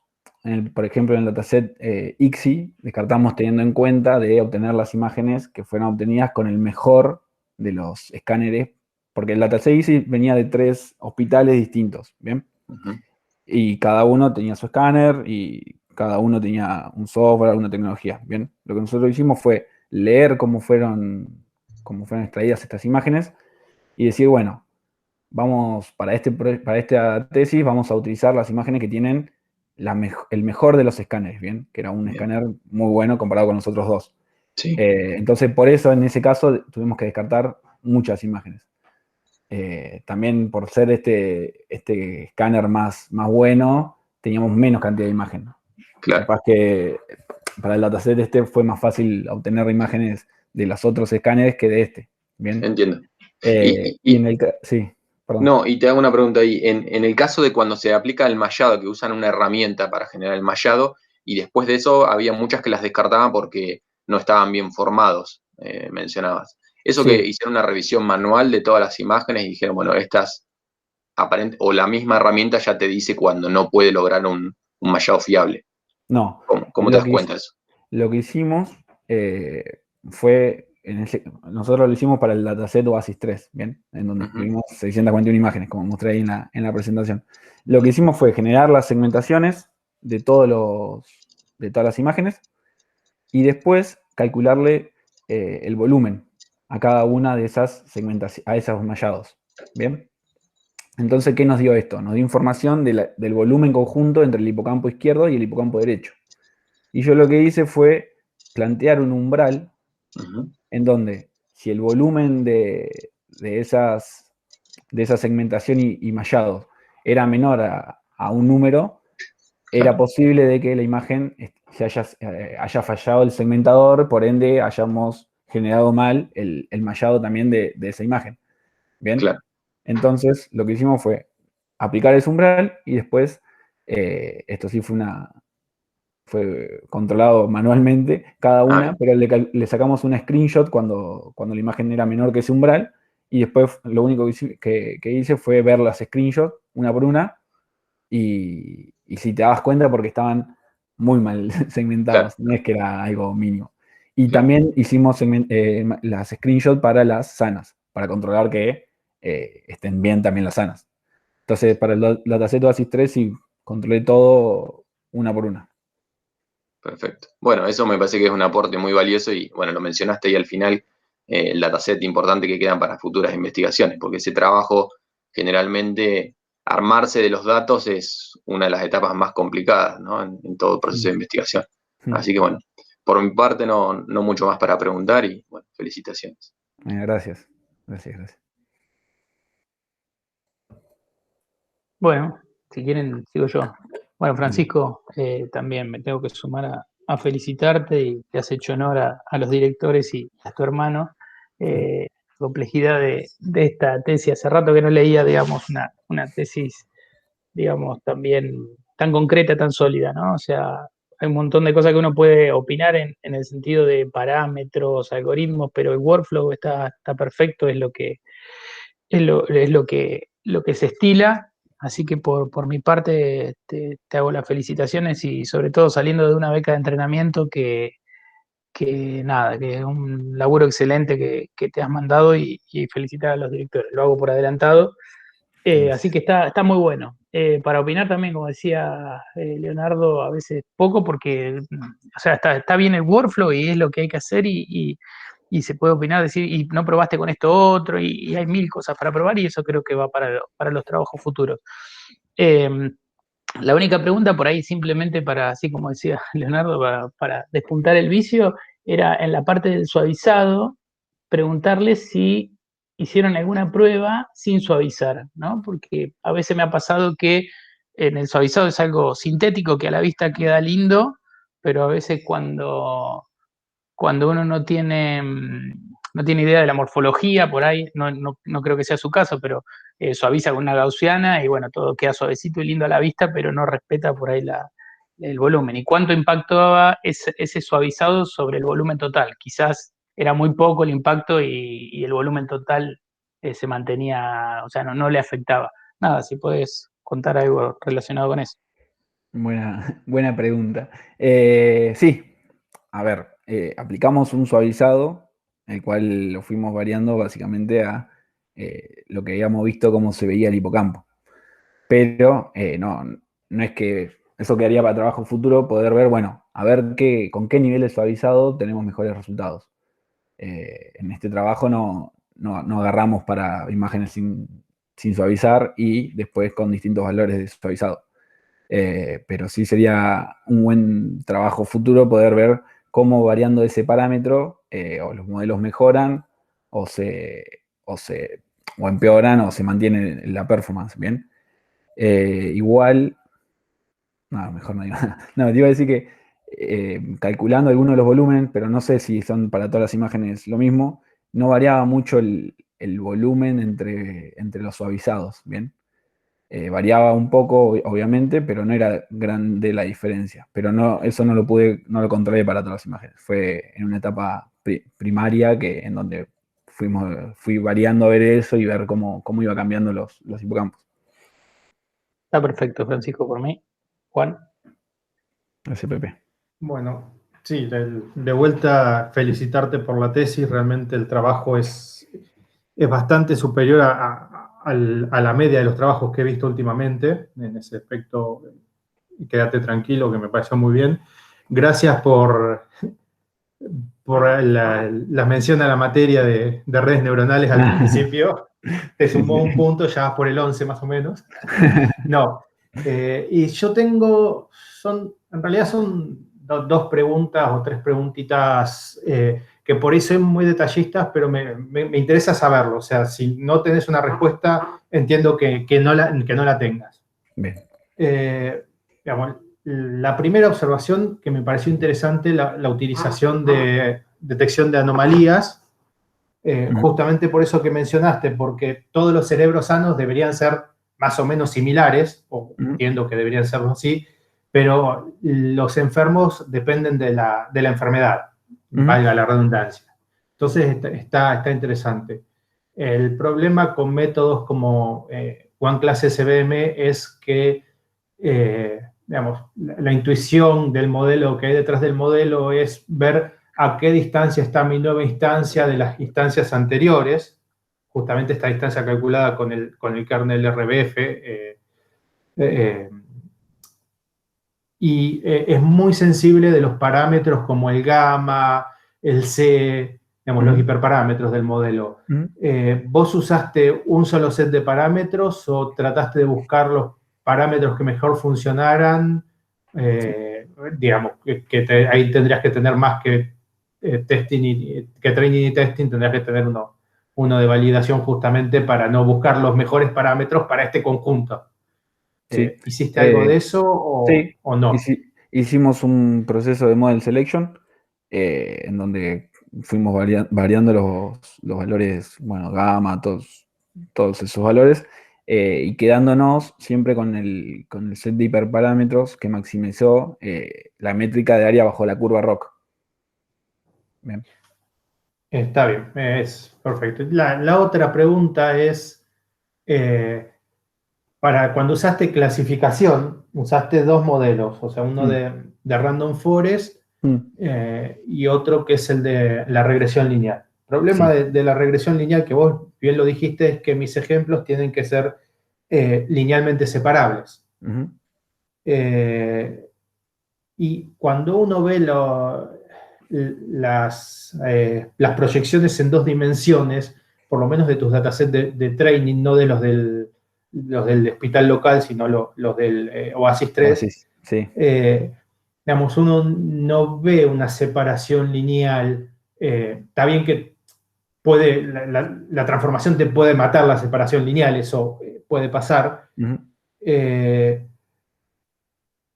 por ejemplo, en el dataset ICSI, descartamos teniendo en cuenta de obtener las imágenes que fueron obtenidas con el mejor de los escáneres, porque el dataset ICSI venía de 3 hospitales distintos, ¿bien? Y cada uno tenía su escáner y cada uno tenía un software, alguna tecnología. Bien, lo que nosotros hicimos fue leer cómo fueron extraídas estas imágenes y decir, bueno, vamos para esta tesis vamos a utilizar las imágenes que tienen el mejor de los escáneres, bien, que era un escáner muy bueno comparado con los otros dos. Sí. Entonces, por eso en ese caso tuvimos que descartar muchas imágenes. También por ser este escáner más bueno, teníamos menos cantidad de imagen. Claro. Capaz que para el dataset fue más fácil obtener imágenes de los otros escáneres que de este. ¿Bien? Entiendo. Sí, perdón. No, y te hago una pregunta ahí. En el caso de cuando se aplica el mallado, que usan una herramienta para generar el mallado, y después de eso había muchas que las descartaban porque no estaban bien formados, mencionabas. Eso Sí. que hicieron una revisión manual de todas las imágenes y dijeron, bueno, estas o la misma herramienta ya te dice cuando no puede lograr un mallado fiable. No. ¿Cómo te das cuenta de eso? Lo que hicimos fue, nosotros lo hicimos para el dataset Oasis 3, ¿bien? En donde incluimos 641 imágenes, como mostré ahí en la presentación. Lo que hicimos fue generar las segmentaciones de todas las imágenes y después calcularle el volumen a cada una de esas segmentaciones, a esos mallados, ¿bien? Entonces, ¿qué nos dio esto? Nos dio información del volumen conjunto entre el hipocampo izquierdo y el hipocampo derecho. Y yo lo que hice fue plantear un umbral en donde si el volumen de esa segmentación y mallados era menor a un número, era posible de que la imagen haya fallado el segmentador, por ende hayamos generado mal el mallado también de esa imagen. ¿Bien? Claro. Entonces, lo que hicimos fue aplicar ese umbral y después, esto sí fue controlado manualmente cada una, pero le sacamos una screenshot cuando la imagen era menor que ese umbral y después lo único que hice fue ver las screenshots una por una y si te das cuenta porque estaban muy mal segmentados, no es que era algo mínimo. Y también hicimos las screenshots para las sanas, para controlar que estén bien también las sanas. Entonces, para el dataset Oasis 3 sí controlé todo una por una. Perfecto. Bueno, eso me parece que es un aporte muy valioso y bueno, lo mencionaste ahí al final, el dataset importante que quedan para futuras investigaciones, porque ese trabajo generalmente, armarse de los datos es una de las etapas más complicadas, ¿no? En todo el proceso de investigación. Así que bueno, por mi parte no mucho más para preguntar y bueno, felicitaciones. Gracias. Gracias. Bueno, si quieren, sigo yo. Bueno, Francisco, también me tengo que sumar a felicitarte y te has hecho honor a los directores y a tu hermano. La complejidad de esta tesis, hace rato que no leía, digamos, una tesis, digamos, también tan concreta, tan sólida, ¿no? O sea, hay un montón de cosas que uno puede opinar en el sentido de parámetros, algoritmos, pero el workflow está perfecto, es lo que se estila. Así que por mi parte te hago las felicitaciones y sobre todo saliendo de una beca de entrenamiento que nada, que es un laburo excelente que te has mandado y felicitar a los directores. Lo hago por adelantado. Así que está muy bueno. Para opinar también, como decía Leonardo, a veces poco porque, o sea, está bien el workflow y es lo que hay que hacer y se puede opinar, decir, y no probaste con esto otro, y hay mil cosas para probar y eso creo que va para los trabajos futuros. La única pregunta por ahí, simplemente para, así como decía Leonardo, para despuntar el vicio, era en la parte del suavizado, preguntarles si hicieron alguna prueba sin suavizar, ¿no? Porque a veces me ha pasado que en el suavizado es algo sintético que a la vista queda lindo, pero a veces cuando uno no tiene idea de la morfología, por ahí, no creo que sea su caso, pero suaviza con una gaussiana y bueno, todo queda suavecito y lindo a la vista, pero no respeta por ahí el volumen. ¿Y cuánto impactaba ese suavizado sobre el volumen total? Quizás era muy poco el impacto y el volumen total se mantenía, o sea, no le afectaba. Nada, si puedes contar algo relacionado con eso. Buena pregunta. Sí, a ver, aplicamos un suavizado, el cual lo fuimos variando básicamente a lo que habíamos visto cómo se veía el hipocampo. Pero no es que eso quedaría para trabajo futuro, poder ver, bueno, a ver con qué nivel de suavizado tenemos mejores resultados. En este trabajo no agarramos para imágenes sin suavizar y después con distintos valores de suavizado. Pero sí sería un buen trabajo futuro poder ver cómo variando ese parámetro o los modelos mejoran o empeoran o se mantiene la performance, ¿bien? Igual, no, mejor no digo nada. No, te iba a decir que calculando algunos de los volúmenes, pero no sé si son para todas las imágenes lo mismo, no variaba mucho el volumen entre los suavizados, ¿bien? Variaba un poco, obviamente, pero no era grande la diferencia. Pero eso no lo controlé para todas las imágenes. Fue en una etapa primaria en donde fui variando a ver eso y ver cómo iba cambiando los hipocampos. Está perfecto, Francisco, por mí. Juan. Gracias, Pepe. Bueno, sí, de vuelta felicitarte por la tesis. Realmente el trabajo es bastante superior a la media de los trabajos que he visto últimamente. En ese aspecto, quédate tranquilo, que me pareció muy bien. Gracias por la mención a la materia de redes neuronales al principio. Te sumó un punto, ya vas por el 11 más o menos. No. Y yo tengo, en realidad son dos preguntas o tres preguntitas que por ahí son muy detallistas, pero me interesa saberlo. O sea, si no tenés una respuesta, entiendo que no la tengas. Bien. Digamos, la primera observación que me pareció interesante, la utilización de detección de anomalías, justamente por eso que mencionaste, porque todos los cerebros sanos deberían ser más o menos similares, o entiendo que deberían serlo así, pero los enfermos dependen de la enfermedad, valga la redundancia. Entonces está interesante. El problema con métodos como OneClass SBM es que digamos, la intuición del modelo que hay detrás del modelo es ver a qué distancia está mi nueva instancia de las instancias anteriores, justamente esta distancia calculada con el kernel RBF, y es muy sensible de los parámetros como el gamma, el C, digamos, los hiperparámetros del modelo. ¿Vos usaste un solo set de parámetros o trataste de buscar los parámetros que mejor funcionaran? Digamos, ahí tendrías que tener más que training y testing, tendrías que tener uno de validación justamente para no buscar los mejores parámetros para este conjunto. Sí. ¿Hiciste algo de eso sí, o no? Hicimos un proceso de model selection en donde fuimos variando los valores, bueno, gamma, todos esos valores, y quedándonos siempre con el set de hiperparámetros que maximizó la métrica de área bajo la curva ROC. Bien. Está bien, es perfecto. La otra pregunta es, para cuando usaste clasificación, usaste dos modelos, o sea, uno de Random Forest y otro que es el de la regresión lineal. El problema Sí. de la regresión lineal, que vos bien lo dijiste, es que mis ejemplos tienen que ser linealmente separables. Y cuando uno ve las proyecciones en dos dimensiones, por lo menos de tus datasets de training, no de los del hospital local, sino los del OASIS 3, Oasis, sí. digamos, uno no ve una separación lineal. Está bien que la transformación te puede matar la separación lineal, eso puede pasar.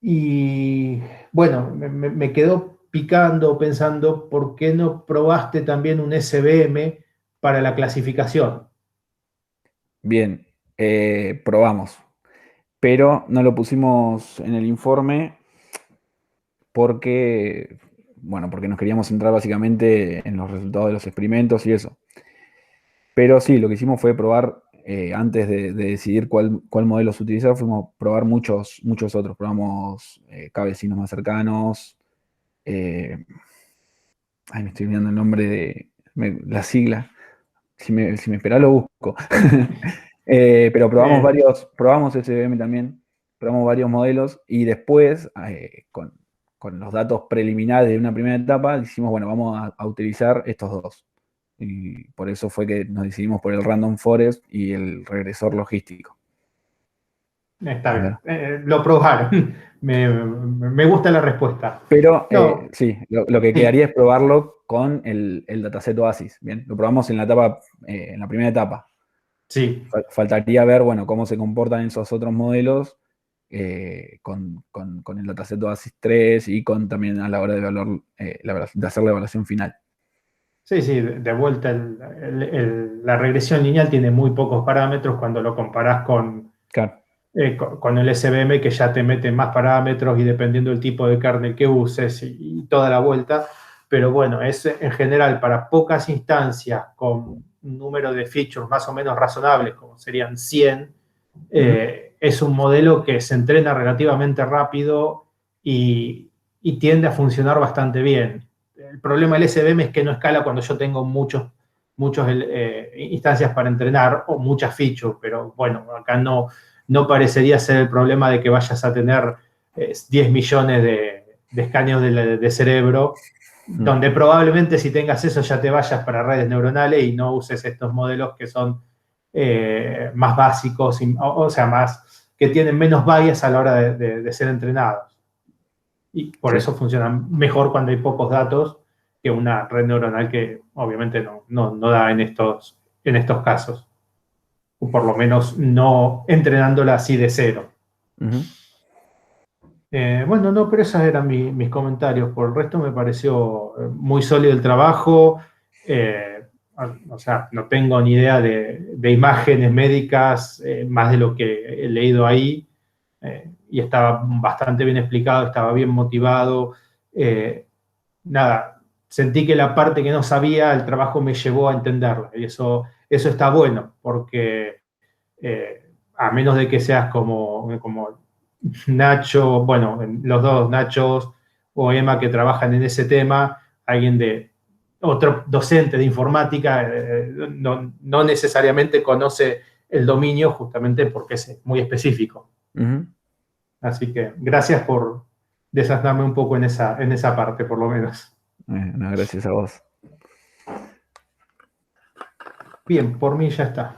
Y bueno, me quedó picando pensando, ¿por qué no probaste también un SVM para la clasificación? Bien, probamos, pero no lo pusimos en el informe porque, bueno, porque nos queríamos centrar básicamente en los resultados de los experimentos y eso. Pero sí, lo que hicimos fue probar, antes de decidir cuál modelo utilizar, fuimos a probar muchos otros. Probamos vecinos más cercanos. Me estoy olvidando el nombre de la sigla. Si me esperás lo busco. Pero probamos SVM también, probamos varios modelos y después, con los datos preliminares de una primera etapa, dijimos, bueno, vamos a utilizar estos dos. Y por eso fue que nos decidimos por el Random Forest y el regresor logístico. Está bien, lo probaron. Me gusta la respuesta. Pero No. sí, lo que quedaría es probarlo con el dataset Oasis. Bien, lo probamos en la primera etapa. Sí. Faltaría ver, bueno, cómo se comportan esos otros modelos con el dataset Oasis 3 y también a la hora de hacer la evaluación final. Sí, de vuelta, la regresión lineal tiene muy pocos parámetros cuando lo comparás con el SVM, que ya te mete más parámetros y dependiendo del tipo de kernel que uses y toda la vuelta. Pero bueno, es en general para pocas instancias con un número de features más o menos razonables, como serían 100, es un modelo que se entrena relativamente rápido y tiende a funcionar bastante bien. El problema del SVM es que no escala cuando yo tengo muchas instancias para entrenar o muchas features, pero bueno, acá no parecería ser el problema de que vayas a tener 10 millones de escaneos de cerebro, donde probablemente si tengas eso ya te vayas para redes neuronales y no uses estos modelos que son más básicos, o sea, que tienen menos bias a la hora de ser entrenados. Y por eso funcionan mejor cuando hay pocos datos que una red neuronal que obviamente no da en estos casos. O por lo menos no entrenándola así de cero. Bueno, no, pero esos eran mis comentarios. Por el resto me pareció muy sólido el trabajo. O sea, no tengo ni idea de imágenes médicas, más de lo que he leído ahí. Y estaba bastante bien explicado, estaba bien motivado. Nada, sentí que la parte que no sabía, el trabajo me llevó a entenderla. Y eso está bueno, porque a menos de que seas como Nacho, bueno, los dos, Nachos o Emma, que trabajan en ese tema, otro docente de informática no necesariamente conoce el dominio justamente porque es muy específico. Así que gracias por desasnarme un poco en esa parte, por lo menos. No, gracias a vos. Bien, por mí ya está.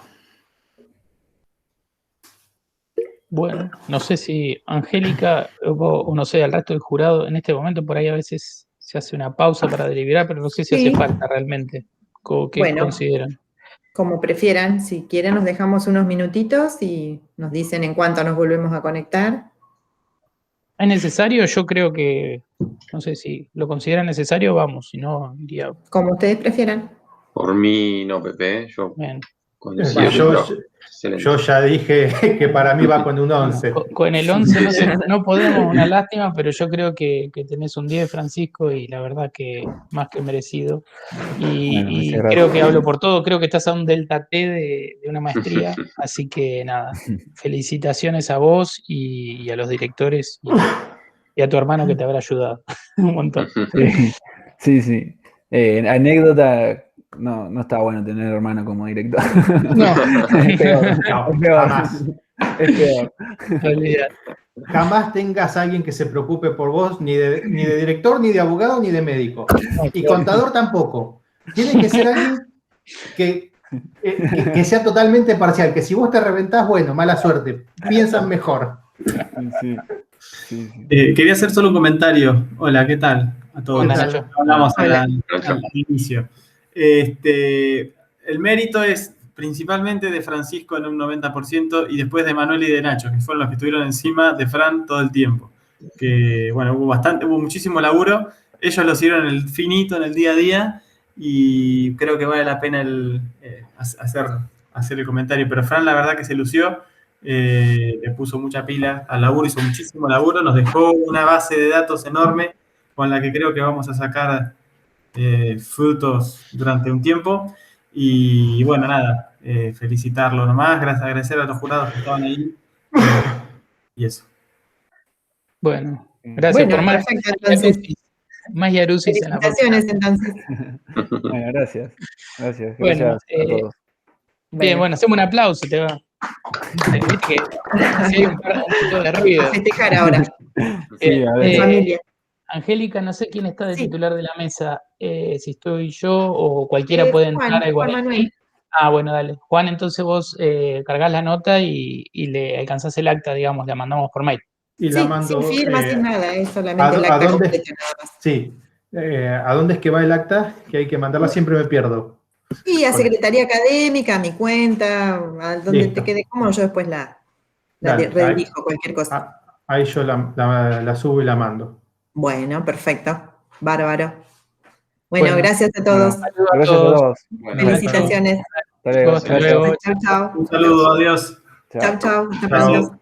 Bueno, no sé si Angélica o no sé, al resto del jurado, en este momento por ahí a veces se hace una pausa para deliberar, pero no sé si hace falta realmente. ¿Qué consideran? como prefieran. Si quieren nos dejamos unos minutitos y nos dicen en cuánto nos volvemos a conectar. ¿Es necesario? Yo creo que, no sé si lo consideran necesario, vamos, si no, iría Como ustedes prefieran. Por mí, no, Pepe, yo bien. coincido. Excelente. Yo ya dije que para mí va con un 11. Con el 11 no podemos, una lástima, pero yo creo que tenés un 10, Francisco, y la verdad que más que merecido. Y Bueno, creo que hablo por todo, creo que estás a un delta T de una maestría, así que nada, felicitaciones a vos y a los directores y a tu hermano que te habrá ayudado un montón. Sí. Anécdota, no está bueno tener hermano como director. No, Es peor. Jamás. Es peor. olvidate. Jamás tengas a alguien que se preocupe por vos, ni de director, ni de abogado, ni de médico. Y contador tampoco. Tiene que ser alguien que sea totalmente parcial, que si vos te reventás, bueno, mala suerte. Piensan mejor. Sí. Quería hacer solo un comentario. Hola, ¿qué tal? A todos. Hola, Nacho. Hablamos Hola. al inicio. El mérito es principalmente de Francisco en un 90% y después de Manuel y de Nacho, que fueron los que estuvieron encima de Fran todo el tiempo. Que, bueno, hubo muchísimo laburo. Ellos lo hicieron en el finito, en el día a día, y creo que vale la pena hacer el comentario. Pero Fran, la verdad que se lució. Le puso mucha pila al laburo, hizo muchísimo laburo, nos dejó una base de datos enorme con la que creo que vamos a sacar frutos durante un tiempo. Y bueno, nada, felicitarlo nomás, agradecer a los jurados que estaban ahí. Y eso. Bueno, gracias por más. Perfecto, entonces. Más Yarusis en la Felicitaciones, entonces. Bueno, gracias. Bueno, Gracias a todos. Bien, bueno, hacemos un aplauso, te va. Viste que si hay un poco de ruido. A festejar ahora. Sí, a ver. Familia. Angélica, no sé quién está de Sí. titular de la mesa, si estoy yo o cualquiera puede entrar al Juan guaraní. Manuel. Ah, bueno, dale. Juan, entonces vos cargás la nota y le alcanzás el acta, digamos, la mandamos por mail. Y la mando. Sin firma, sin nada, es solamente el ¿a acta dónde? completa nada más. Sí. ¿A dónde es que va el acta? Que hay que mandarla, siempre me pierdo. Y a Secretaría Académica, a mi cuenta, a donde Listo. te quede cómodo, yo después la Dale, redirijo, cualquier cosa. Ahí yo la subo y la mando. Bueno, perfecto. Bárbaro. Bueno, gracias a Bueno, todos. Saludos a gracias a todos. todos. Bueno, Felicitaciones. Hasta luego. Hasta luego. Chau, chau. Un saludo, adiós. Chau, chau. Hasta Chau. pronto.